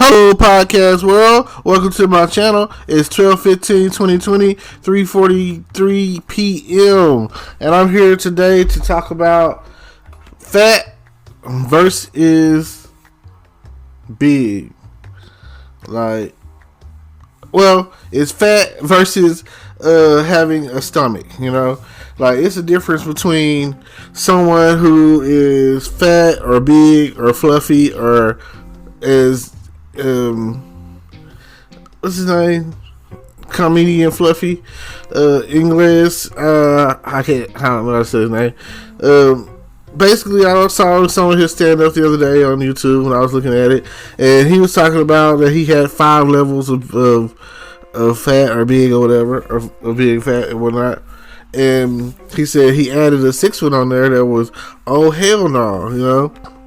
Hello, podcast world. Welcome to my channel. It's 12/15/2020, 3:43 p.m. And I'm here today to talk about fat versus big. It's fat versus having a stomach, it's a difference between someone who is fat or big or fluffy or is what's his name? Comedian Fluffy. English. I don't know how to say his name. Basically, I saw some of his stand up the other day on YouTube when I was looking at it, and he was talking about that he had 5 levels of fat or big or whatever, or being fat and whatnot. And he said he added a 6th one on there that was, oh hell no,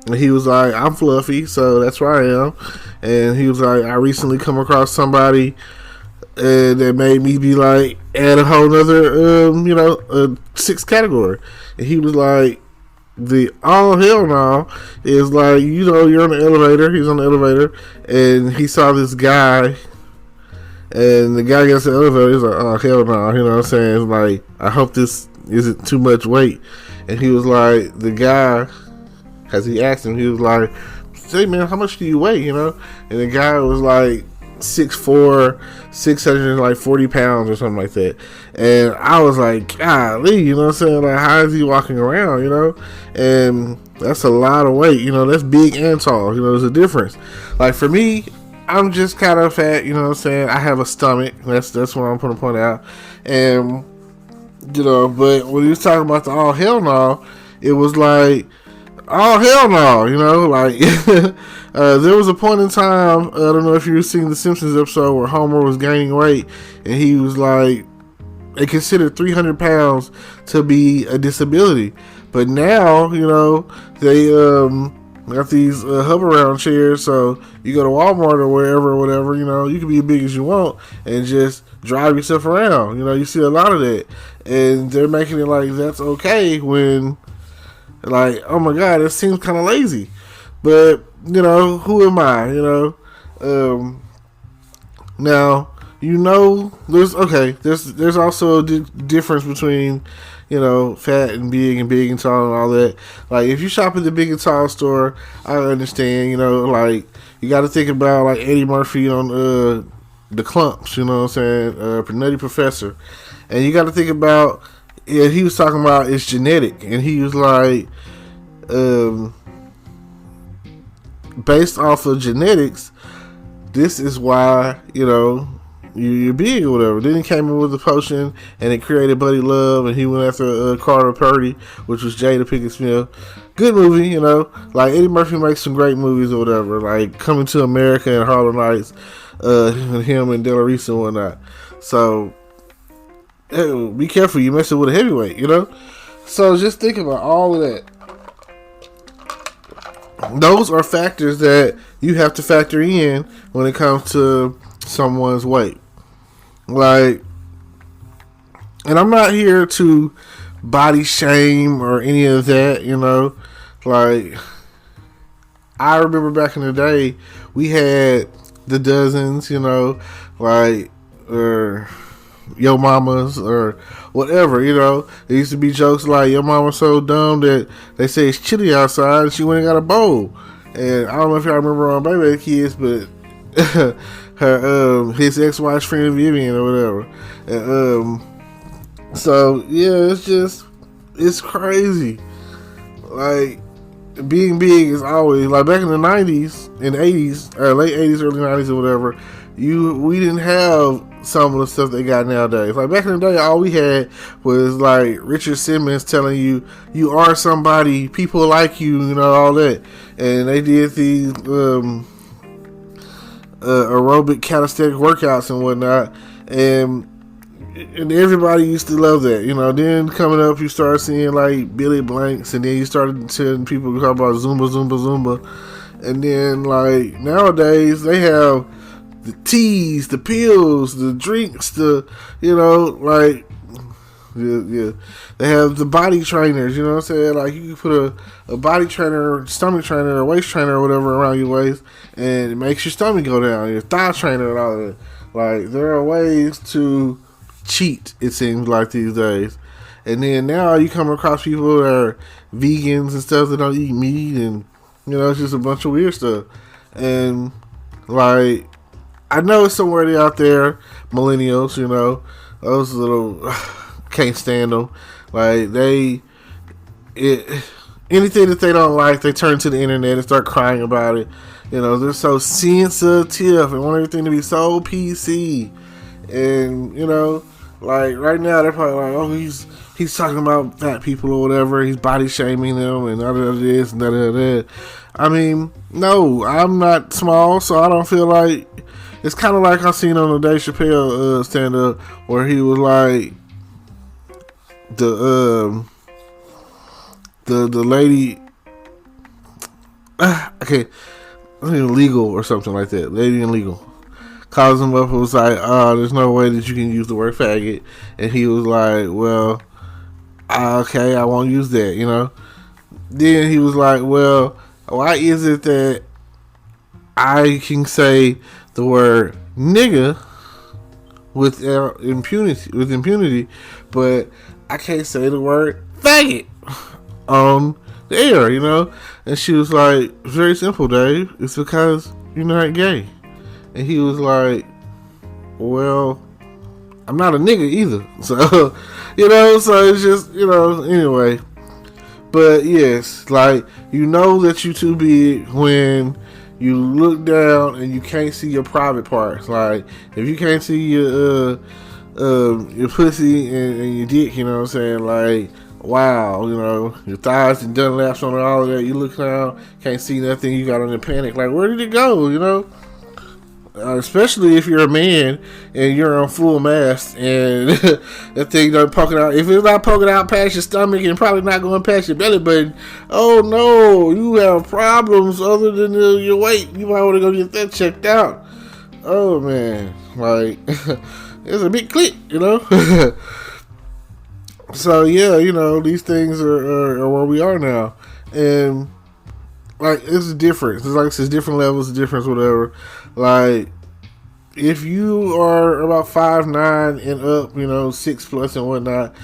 And he was like, I'm fluffy, so that's where I am. And he was like, I recently come across somebody that made me be like, add a whole nother, a 6th category. And he was like, the oh hell no is like, you're on the elevator. He's on the elevator, and he saw this guy, and the guy gets the elevator. He's like, oh hell no, you know what I'm saying? It's like, I hope this isn't too much weight. And he was like, the guy, as he asked him, he was like, say man, how much do you weigh, And the guy was like 6'4", 640 pounds or something like that. And I was like, golly, you know what I'm saying? Like, how is he walking around, And that's a lot of weight, that's big and tall, there's a difference. Like for me, I'm just kind of fat, you know what I'm saying? I have a stomach. That's what I'm going to point out. And, but when he was talking about the oh hell no, it was like, oh hell no, there was a point in time, I don't know if you've seen the Simpsons episode where Homer was gaining weight, and he was like, they considered 300 pounds to be a disability, but now, they got these hover around chairs, so you go to Walmart or wherever or whatever, you can be as big as you want and just drive yourself around, you see a lot of that, and they're making it like that's okay when, like, oh my god, it seems kind of lazy. But, who am I, now, there's also a difference between, fat and big and tall and all that. Like, if you shop at the big and tall store, I understand, you got to think about, like, Eddie Murphy on the Clumps, you know what I'm saying, Nutty Professor. And you got to think about, he was talking about it's genetic, and he was like, based off of genetics, this is why, you're big or whatever. Then he came in with a potion, and it created Buddy Love, and he went after Carter Purdy, which was Jada Pinkett Smith. Good movie, like Eddie Murphy makes some great movies or whatever, like Coming to America and Harlem Nights, him and Della Reese and whatnot. So, be careful, you messing with a heavyweight, So just think about all of that. Those are factors that you have to factor in when it comes to someone's weight. Like, and I'm not here to body shame or any of that, Like, I remember back in the day, we had the dozens, like, Yo Mamas or whatever, There used to be jokes like, your mama's so dumb that they say it's chilly outside and she went and got a bowl. And I don't know if y'all remember on Baby Kids, but her his ex-wife's friend Vivian or whatever. And so yeah, it's crazy. Like, being big is always, like, back in the 90s and 80s, or late 80s, early 90s or whatever, we didn't have some of the stuff they got nowadays. Like, back in the day, all we had was, like, Richard Simmons telling you, you are somebody, people like you, all that. And they did these aerobic calisthenic workouts and whatnot. And everybody used to love that, Then coming up, you start seeing, like, Billy Blanks, and then you started seeing people talk about Zumba. And then, like, nowadays, they have the teas, the pills, the drinks, like, Yeah. They have the body trainers, you know what I'm saying? Like, you can put a body trainer, stomach trainer, or waist trainer or whatever around your waist, and it makes your stomach go down, your thigh trainer and all that. Like, there are ways to cheat, it seems like, these days. And then now you come across people that are vegans and stuff that don't eat meat, and, you know, it's just a bunch of weird stuff. And, like, I know somewhere out there, millennials, you know, those little can't stand them. Like, anything that they don't like, they turn to the internet and start crying about it. You know, they're so sensitive and want everything to be so PC. And, you know, like, right now they're probably like, oh, he's talking about fat people or whatever. He's body shaming them and all of this and that. I mean, no, I'm not small, so I don't feel like. It's kind of like I seen on the Dave Chappelle stand up where he was like the lady, okay, illegal or something like that. Lady in legal calls him up and was like, "Oh, there's no way that you can use the word faggot," and he was like, "Well, okay, I won't use that," you know. Then he was like, "Well, why is it that I can say the word nigga with impunity, but I can't say the word faggot on the air," you know? And she was like, "Very simple, Dave. It's because you're not gay." And he was like, "Well, I'm not a nigga either." So, you know, so it's just, you know, anyway. But yes, like, you know that you too big when you look down and you can't see your private parts. Like, if you can't see your pussy and your dick, you know what I'm saying? Like, wow, you know, your thighs and done laps on all of that. You look down, can't see nothing. You got on the panic. Like, where did it go? You know, especially if you're a man and you're on full mast and that thing not poking out. If it's not poking out past your stomach and probably not going past your belly button, oh no, you have problems other than your weight. You might want to go get that checked out. Oh man, like it's a big clip, you know. So yeah, you know, these things are where we are now, and like, it's a difference. It's like it's different levels of difference, whatever. Like, if you are about 5'9" and up, you know, 6+ and whatnot,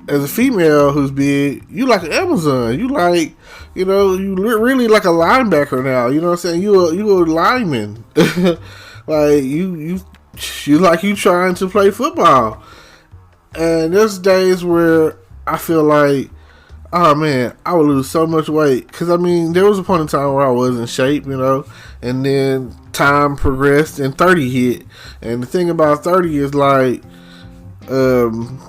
as a female who's big, you like an Amazon. You like, you know, you really like a linebacker now. You know what I'm saying? You a lineman. Like, you like you trying to play football. And there's days where I feel like, oh man, I would lose so much weight. Because, I mean, there was a point in time where I was in shape, you know, and then time progressed and 30 hit. And the thing about 30 is like, you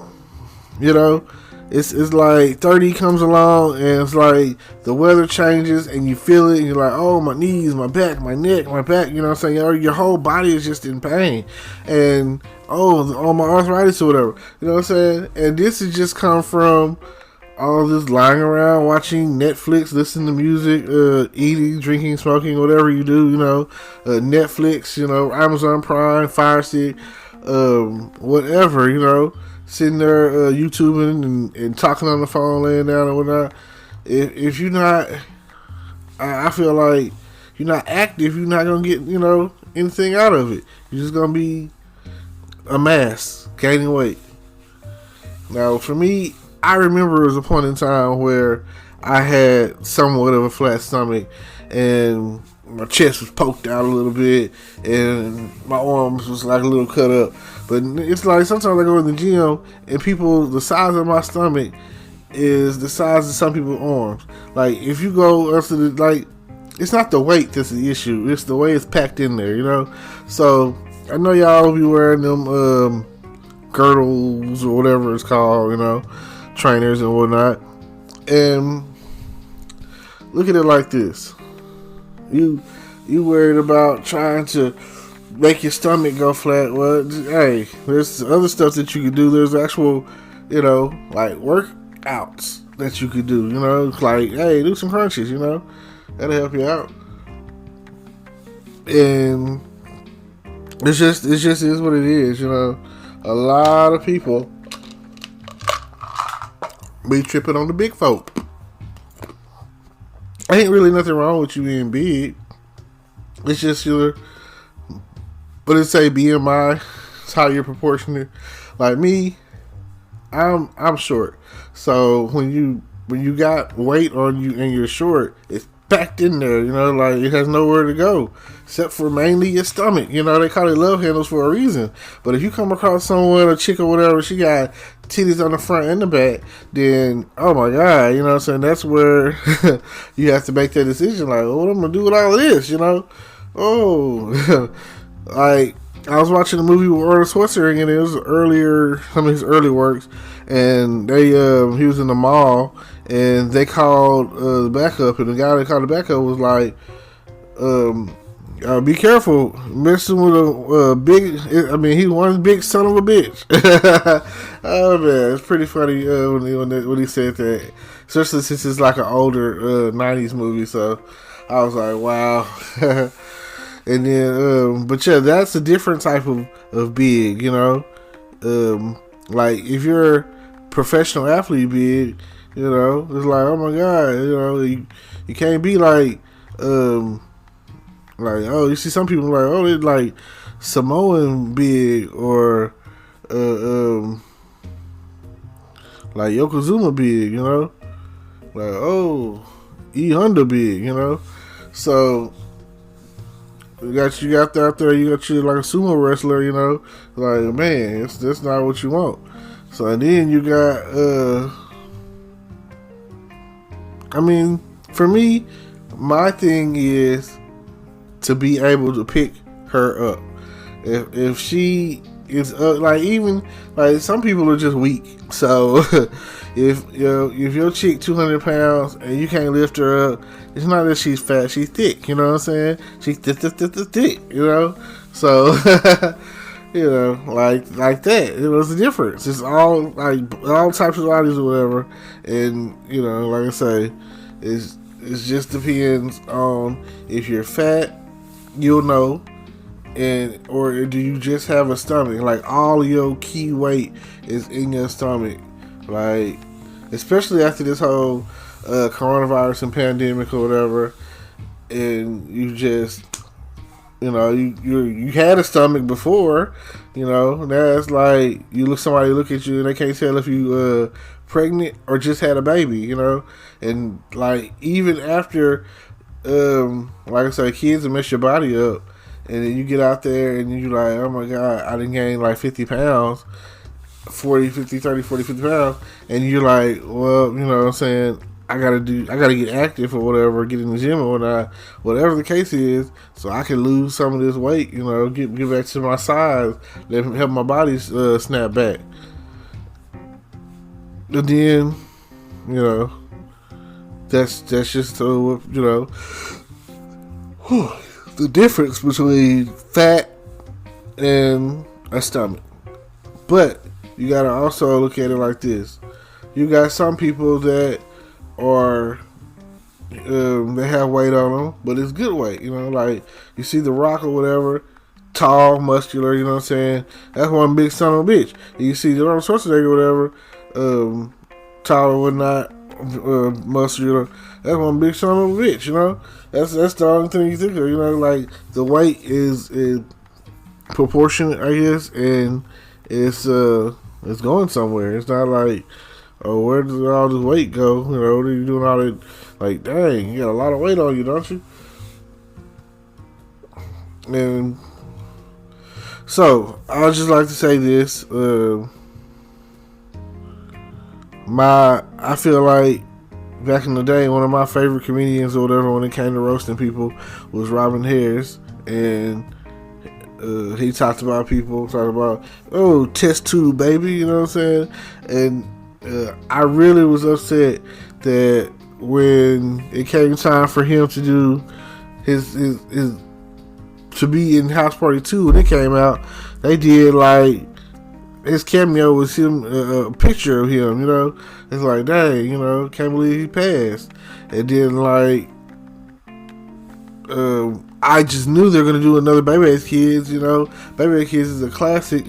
know, it's like 30 comes along and it's like the weather changes and you feel it and you're like, oh, my knees, my back, my neck, my back, you know what I'm saying? Your whole body is just in pain. And, oh, my arthritis or whatever, you know what I'm saying? And this has just come from all this lying around, watching Netflix, listening to music, eating, drinking, smoking, whatever you do, you know, Netflix, you know, Amazon Prime, Fire Stick, whatever, you know, sitting there YouTubing and talking on the phone, laying down and whatnot. If you're not, I feel like you're not active, you're not going to get, you know, anything out of it. You're just going to be a mass, gaining weight. Now, for me, I remember there was a point in time where I had somewhat of a flat stomach and my chest was poked out a little bit and my arms was like a little cut up. But it's like sometimes I go in the gym and people, the size of my stomach is the size of some people's arms. Like, if you go up to the, like, it's not the weight that's the issue, it's the way it's packed in there, you know? So, I know y'all will be wearing them girdles or whatever it's called, you know, trainers and whatnot, and look at it like this: you worried about trying to make your stomach go flat. Well, hey, there's other stuff that you can do. There's actual, you know, like workouts that you could do, you know, like, hey, do some crunches, you know, that'll help you out. And it just is what it is, you know. a lot of people be tripping on the big folk. Ain't really nothing wrong with you being big. It's just your, but it's say BMI. It's how you're proportionate. Like me, I'm short. So when you got weight on you and you're short, it's packed in there. You know, like it has nowhere to go except for mainly your stomach. You know, they call it love handles for a reason. But if you come across someone, a chick or whatever, she got titties on the front and the back, then oh my god, you know what I'm saying? That's where you have to make that decision. Like, oh, what am I gonna do with all of this? You know? Oh, like I was watching a movie with Arnold Schwarzenegger, and it was earlier, some of his early works, and they he was in the mall, and they called the backup, and the guy that called the backup was like, be careful, messing with a big. I mean, he's one big son of a bitch. Oh man, it's pretty funny when he said that, especially since it's like an older '90s movie. So I was like, wow. And then, but yeah, that's a different type of big, you know. Like if you're a professional athlete big, you know, it's like, oh my god, you know, you can't be like, oh, you see some people like, oh, they're like Samoan big or, like Yokozuna big, you know, like, oh, E Honda big, you know, so. You got out there, you got you like a sumo wrestler, you know, like, man, that's not what you want. So, and then you got, I mean, for me, my thing is to be able to pick her up. If she is, like, even, like, some people are just weak. So, if your chick 200 pounds and you can't lift her up, it's not that she's fat, she's thick, you know what I'm saying? She's thick, you know? So, you know, like that. It was the difference. It's all, like, all types of bodies or whatever. And, you know, like I say, it just depends on if you're fat, you'll know. And or do you just have a stomach? Like, all your key weight is in your stomach. Like, especially after this whole coronavirus and pandemic or whatever, and you just, you know, you had a stomach before, you know. Now it's like somebody look at you and they can't tell if you pregnant or just had a baby, you know. And like even after, like I say, kids will mess your body up. And then you get out there and you're like, oh my god, I done gained like 50 pounds, 40, 50 pounds. And you're like, well, you know what I'm saying, I gotta get active or whatever, get in the gym or whatnot, whatever the case is, so I can lose some of this weight, you know, get back to my size, help my body snap back. And then, you know, that's just, you know, the difference between fat and a stomach. But you gotta also look at it like this. You got some people that are they have weight on them, but it's good weight, you know, like you see The Rock or whatever, tall, muscular, you know what I'm saying, that's one big son of a bitch. And you see the Arnold Schwarzenegger or whatever, tall or whatnot, muscular, that's one big son of a bitch, you know. That's the only thing you think of, you know, like the weight is proportionate, I guess, and it's going somewhere. It's not like, oh, where does all this weight go? You know, what are you doing all that? Like, dang, you got a lot of weight on you, don't you? And so I would just like to say this. I feel like back in the day, one of my favorite comedians or whatever when it came to roasting people was Robin Harris, and he talked about oh, test tube baby, you know what I'm saying? And I really was upset that when it came time for him to do his to be in House Party 2 when it came out, they did like his cameo was him, a picture of him, you know. It's like, dang, you know, can't believe he passed. And then like I just knew they were gonna do another Baby Kids, you know. Baby Kids is a classic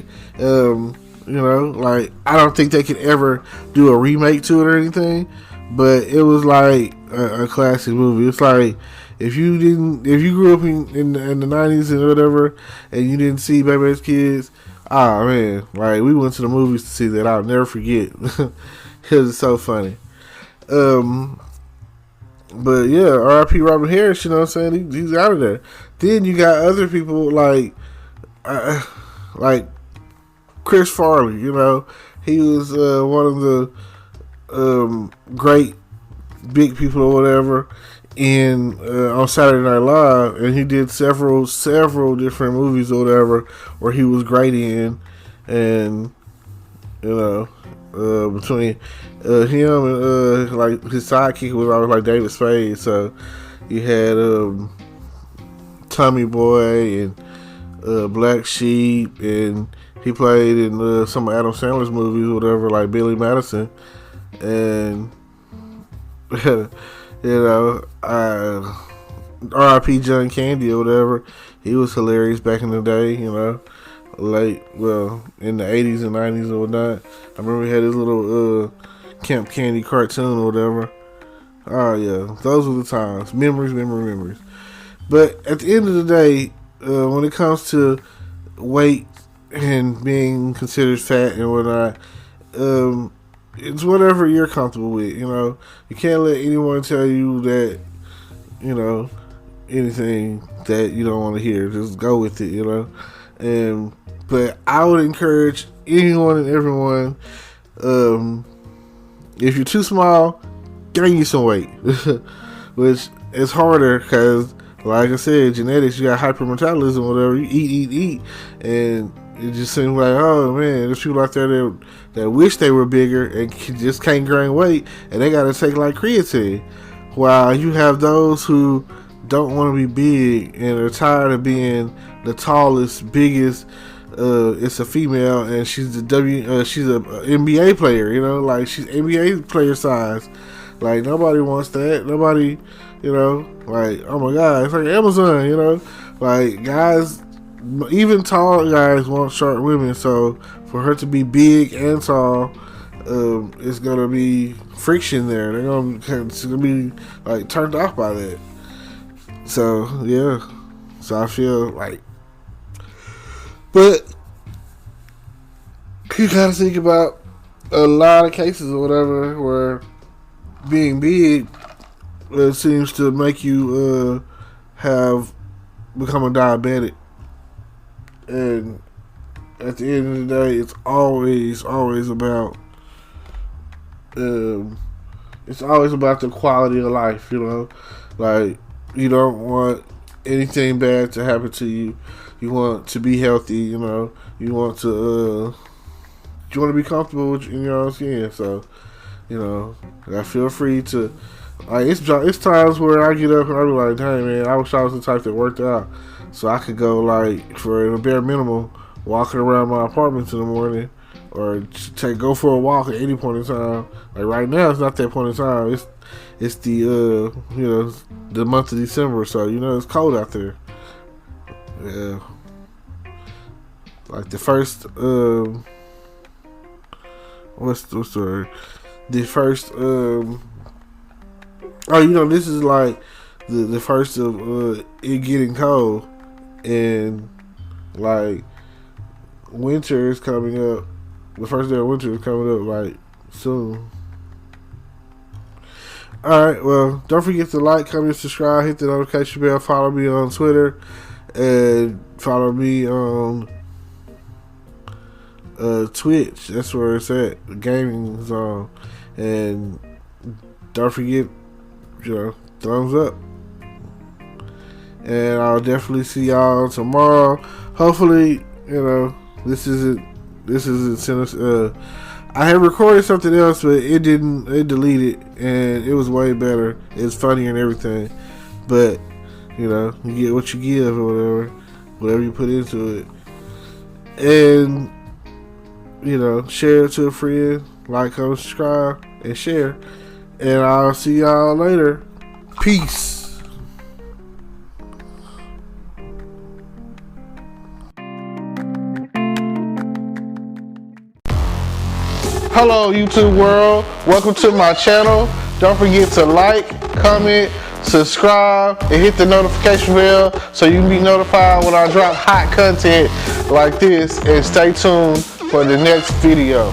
You know, like I don't think they could ever do a remake to it or anything, but it was like a classic movie. It's like if you grew up in the '90s and whatever, and you didn't see Babyface Kids, ah man, like we went to the movies to see that. I'll never forget because it's so funny. Um, but yeah, R.I.P. Robert Harris. You know what I'm saying? He's out of there. Then you got other people like Chris Farley. You know, he was one of the great big people or whatever in on Saturday Night Live, and he did several different movies or whatever where he was great in, and you know. Between him and like his sidekick was always like David Spade, so you had Tommy Boy and Black Sheep, and he played in some of Adam Sandler's movies or whatever, like Billy Madison, and you know, R.I.P. John Candy or whatever. He was hilarious back in the day, you know. In the 80s and 90s or whatnot. I remember he had his little Camp Candy cartoon or whatever. Oh yeah, those were the times. Memories. But at the end of the day, when it comes to weight and being considered fat and whatnot, it's whatever you're comfortable with. You know, you can't let anyone tell you that, you know, anything that you don't want to hear. Just go with it, you know. But I would encourage anyone and everyone, if you're too small, gain you some weight. Which is harder because, like I said, genetics, you got hypermetabolism, whatever. You eat. And it just seems like, oh man, there's people out there that wish they were bigger and just can't gain weight, and they got to take like creatine. While you have those who don't want to be big and are tired of being the tallest, biggest. It's a female, and she's she's a NBA player. You know, like she's NBA player size. Like nobody wants that. Nobody, you know, like oh my god, it's like Amazon. You know, like guys, even tall guys want short women. So for her to be big and tall, it's gonna be friction there. It's gonna be like turned off by that. So yeah, so I feel like. But you gotta think about a lot of cases or whatever where being big seems to make you have become a diabetic, and at the end of the day, it's always about the quality of life. You know, like you don't want anything bad to happen to you. You want to be healthy, you know. You want to be comfortable with your own skin. So, you know, I feel free to. Like it's times where I get up and I be like, dang man, I wish I was the type that worked out, so I could go like for a bare minimum walking around my apartment in the morning, or go for a walk at any point in time. Like right now, it's not that point in time. It's the you know, the month of December, so you know it's cold out there. Yeah. Like the first what's the word? The first oh, you know, this is like the first of it getting cold, and like winter is coming up. The first day of winter is coming up like soon. Alright, well, don't forget to like, comment, subscribe, hit the notification bell, follow me on Twitter, and follow me on Twitch. That's where it's at, the gaming zone. And don't forget, you know, thumbs up. And I'll definitely see y'all tomorrow. Hopefully, you know, this isn't I had recorded something else, but it deleted, and it was way better. It's funny and everything, but you know, you get what you give or whatever you put into it. And you know, share it to a friend, like, comment, subscribe, and share. And I'll see y'all later. Peace. Hello YouTube world, welcome to my channel. Don't forget to like, comment, subscribe, and hit the notification bell so you can be notified when I drop hot content like this, and stay tuned for the next video.